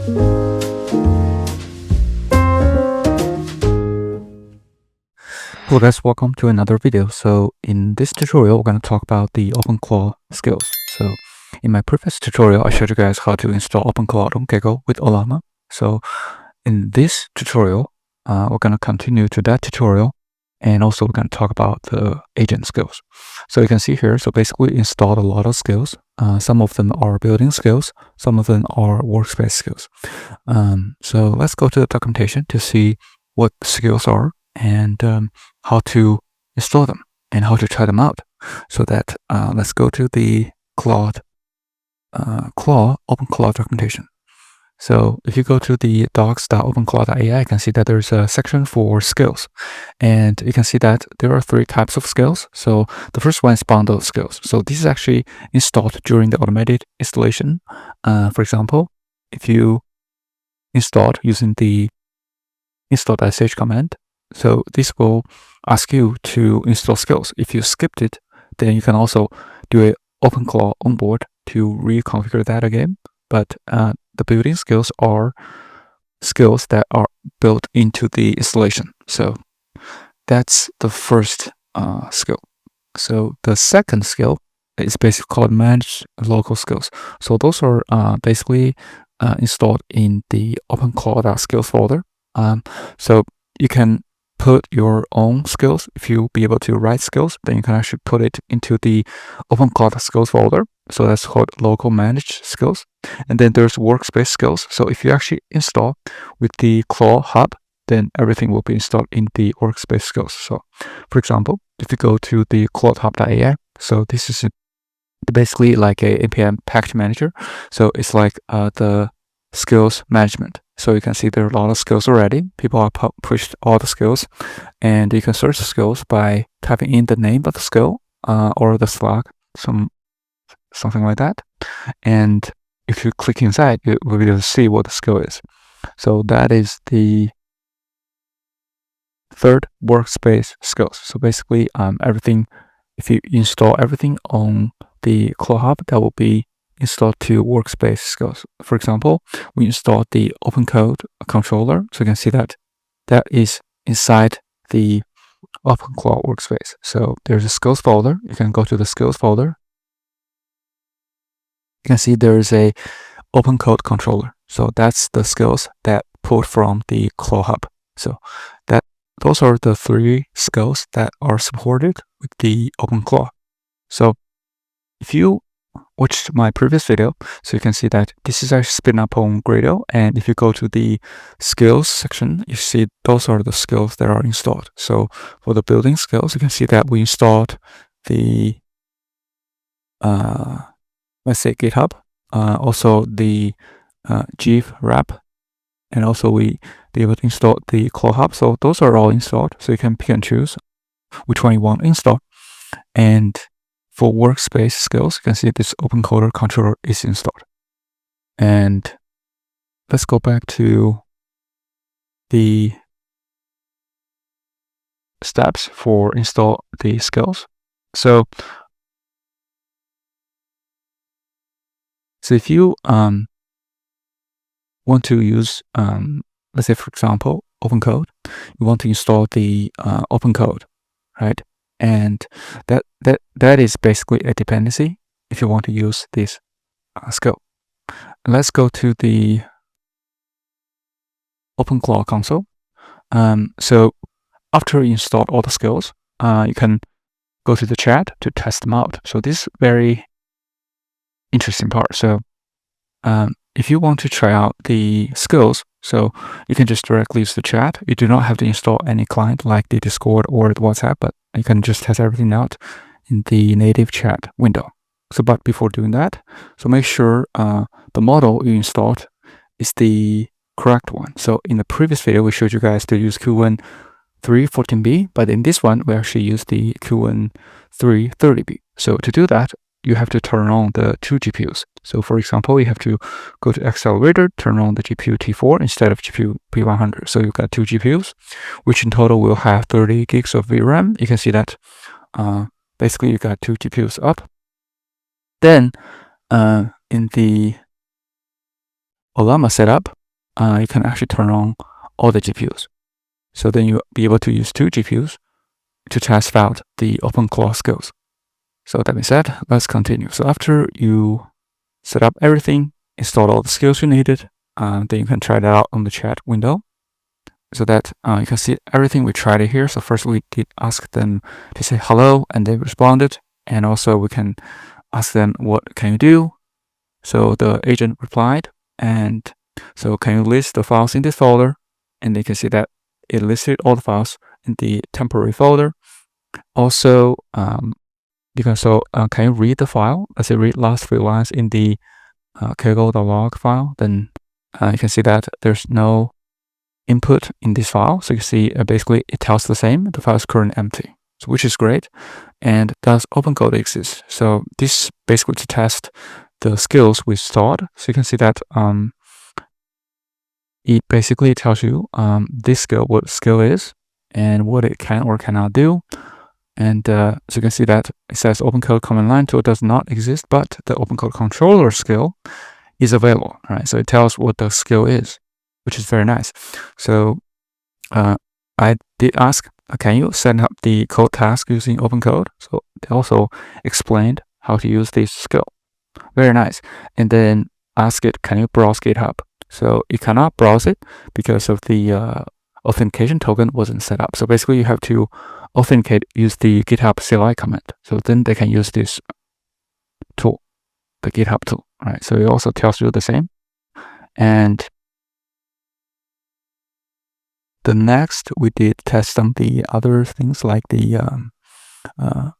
Hello guys, welcome to another video. So in this tutorial, we're going to talk about the OpenClaw skills. So in my previous tutorial, I showed you guys how to install OpenClaw on Kaggle with Ollama. So in this tutorial, we're going to continue to that tutorial, and also we're going to talk about the agent skills. So you can see here, so basically we installed a lot of skills. Some of them are building skills, some of them are workspace skills. So let's go to the documentation to see what skills are and how to install them and how to try them out. So that let's go to the OpenClaw documentation. So if you go to the docs.openclaw.ai, you can see that there's a section for skills, and you can see that there are 3 types of skills. So the first one is bundle skills. So this is actually installed during the automated installation. For example, if you installed using the install.sh command, so this will ask you to install skills. If you skipped it, then you can also do a OpenClaw onboard to reconfigure that again. But the building skills are skills that are built into the installation. So that's the first skill. So the second skill is basically called manage local skills. So those are basically installed in the OpenClaw.skills folder. So you can put your own skills. If you be able to write skills, then you can actually put it into the OpenClaw skills folder. So that's called local managed skills. And then there's workspace skills. So if you actually install with the Claw Hub, then everything will be installed in the workspace skills. So for example, if you go to the cloudhub.ai, so this is basically like a npm package manager. So it's like the skills management. So you can see there are a lot of skills already. People have pushed all the skills, and you can search the skills by typing in the name of the skill or the slug, something like that. And if you click inside, you will be able to see what the skill is. So that is the third workspace skills. So basically, everything, if you install everything on the Claw Hub, that will be installed to workspace skills. For example, we installed the OpenCode controller. So you can see that that is inside the OpenClaw workspace. So there's a skills folder. You can go to the skills folder. You can see there's a OpenCode controller. So that's the skills that pulled from the Claw Hub. So those are the 3 skills that are supported with the OpenClaw. So if you watched my previous video, so you can see that this is actually spin up on Gradle, and if you go to the skills section, you see those are the skills that are installed. So for the building skills, you can see that we installed the let's say GitHub, also the GIF wrap, and also we be able to install the Claw Hub. So those are all installed, so you can pick and choose which one you want to install. And for workspace skills, you can see this OpenCoder controller is installed. And let's go back to the steps for install the skills. So if you want to use, let's say for example, OpenCode, you want to install the OpenCode, right? And that is basically a dependency if you want to use this skill. Let's go to the OpenClaw console. So after you install all the skills, you can go to the chat to test them out. So this is very interesting part. So if you want to try out the skills, so you can just directly use the chat. You do not have to install any client like the Discord or the WhatsApp, but you can just test everything out in the native chat window. So, but before doing that, so make sure the model you installed is the correct one. So in the previous video, we showed you guys to use Qwen3 14b, but in this one, we actually use the Qwen3 30b. So to do that, you have to turn on the 2 GPUs. So for example, you have to go to accelerator, turn on the GPU T4 instead of GPU P100. So you've got 2 GPUs, which in total will have 30 gigs of VRAM. You can see that basically you got 2 GPUs up. Then in the Ollama setup, you can actually turn on all the GPUs. So then you'll be able to use 2 GPUs to test out the OpenClaw skills. So that being said, let's continue. So after you set up everything, install all the skills you needed, then you can try that out on the chat window, so that you can see everything we tried it here. So first we did ask them to say hello, and they responded. And also we can ask them, what can you do? So the agent replied, and so can you list the files in this folder? And they can see that it listed all the files in the temporary folder. Also, you can can you read the file? Let's say read last few lines in the Kaggle.log file. Then you can see that there's no input in this file. So you can see basically it tells the same. The file is currently empty, so which is great. And does OpenCode exist? So this basically to test the skills we stored. So you can see that it basically tells you this skill, what skill is, and what it can or cannot do. And so you can see that it says OpenCode command line tool does not exist, but the OpenCode controller skill is available, right? So it tells what the skill is, which is very nice. So I did ask, can you set up the code task using OpenCode? So they also explained how to use this skill. Very nice. And then ask it, can you browse GitHub? So you cannot browse it because of the authentication token wasn't set up. So basically you have to authenticate, use the GitHub CLI command. So then they can use this tool, the GitHub tool, right? So it also tells you the same. And the next we did test some the other things like the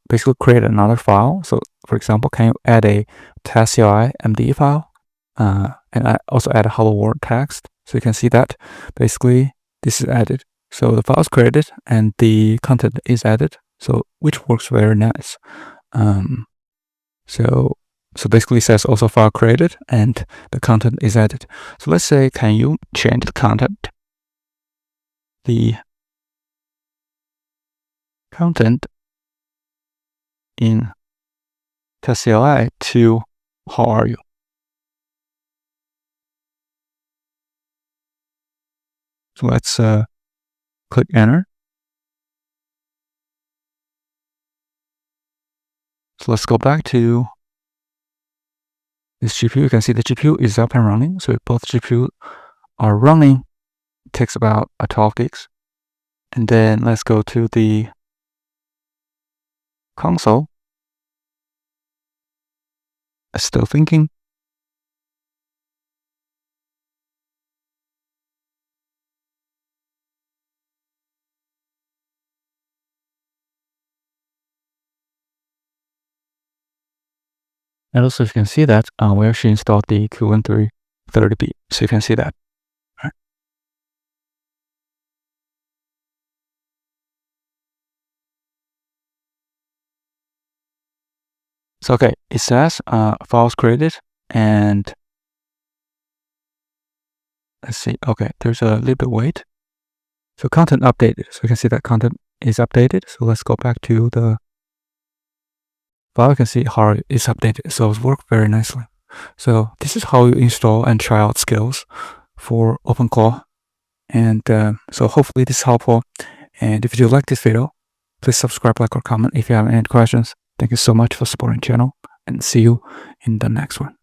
basically create another file. So for example, can you add a test CLI MD file? And I also add a hello world text. So you can see that basically this is added. So the file is created and the content is added. So which works very nice. So basically it says also file created and the content is added. So let's say, can you change the content? The content in test CLI to how are you? So let's click enter. So let's go back to this GPU. You can see the GPU is up and running. So if both GPU are running, it takes about 12 gigs. And then let's go to the console. Still thinking. And also you can see that we actually installed the Qwen3 30B. So you can see that. Right. So okay, it says files created, and let's see. Okay, there's a little bit wait. So content updated. So you can see that content is updated. So let's go back to the file. You can see how it's updated. So it's worked very nicely. So this is how you install and try out skills for OpenClaw. And so hopefully this is helpful. And if you like this video, please subscribe, like, or comment if you have any questions. Thank you so much for supporting the channel, and see you in the next one.